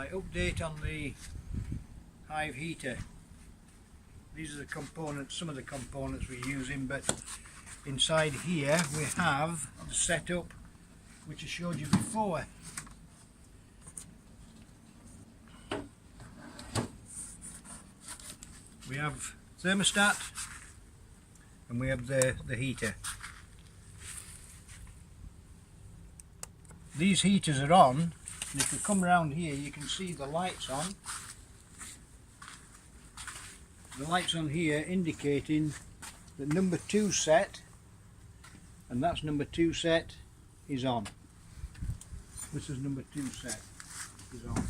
Right, update on the hive heater. These are the components, some of the components we're using, but inside here we have the setup which I showed you before. We have thermostat and we have the heater. These heaters are on, and if you come around here you can see the lights on. The lights on here indicating that number 2 set, and that's number 2 set, is on. This is number 2 set, is on.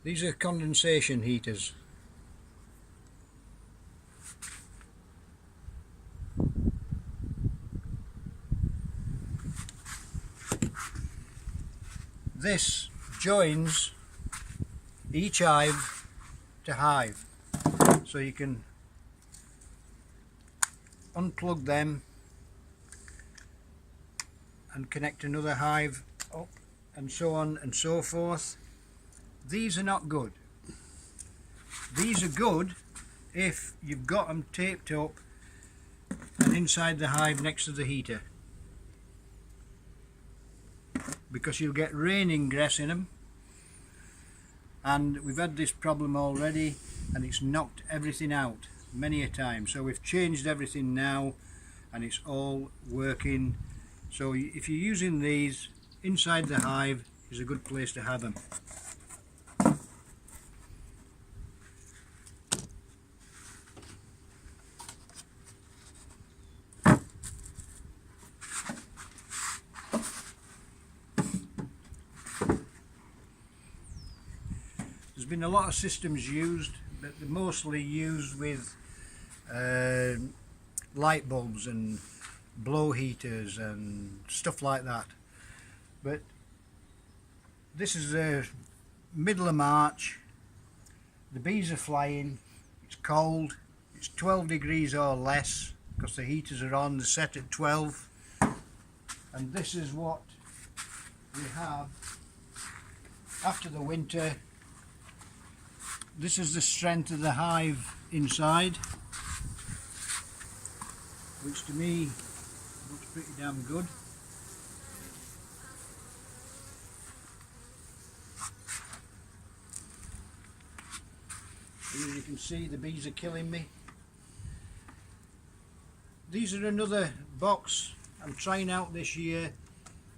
These are condensation heaters. This joins each hive to hive, so you can unplug them and connect another hive up, and so on and so forth. These are not good. These are good if you've got them taped up and inside the hive next to the heater, because you'll get rain ingress in them, and we've had this problem already and it's knocked everything out many a time. So we've changed everything now and it's all working. So if you're using these, inside the hive is a good place to have them. There's been a lot of systems used, but they're mostly used with light bulbs and blow heaters and stuff like that. But this is the middle of March, the bees are flying, it's cold, it's 12 degrees or less because the heaters are on, they're set at 12, and this is what we have after the winter. This is the strength of the hive inside, which to me looks pretty damn good. As you can see, the bees are killing me. These are another box I'm trying out this year.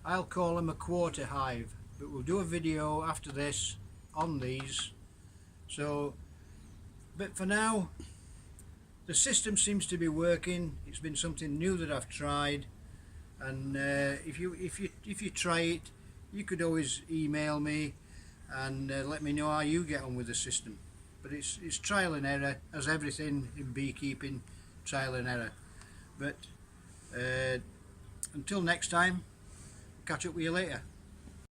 I'll call them a quarter hive, but we'll do a video after this on these. So, but for now, the system seems to be working. It's been something new that I've tried, and if you try it, you could always email me and let me know how you get on with the system. But it's trial and error, as everything in beekeeping, trial and error. But until next time, catch up with you later.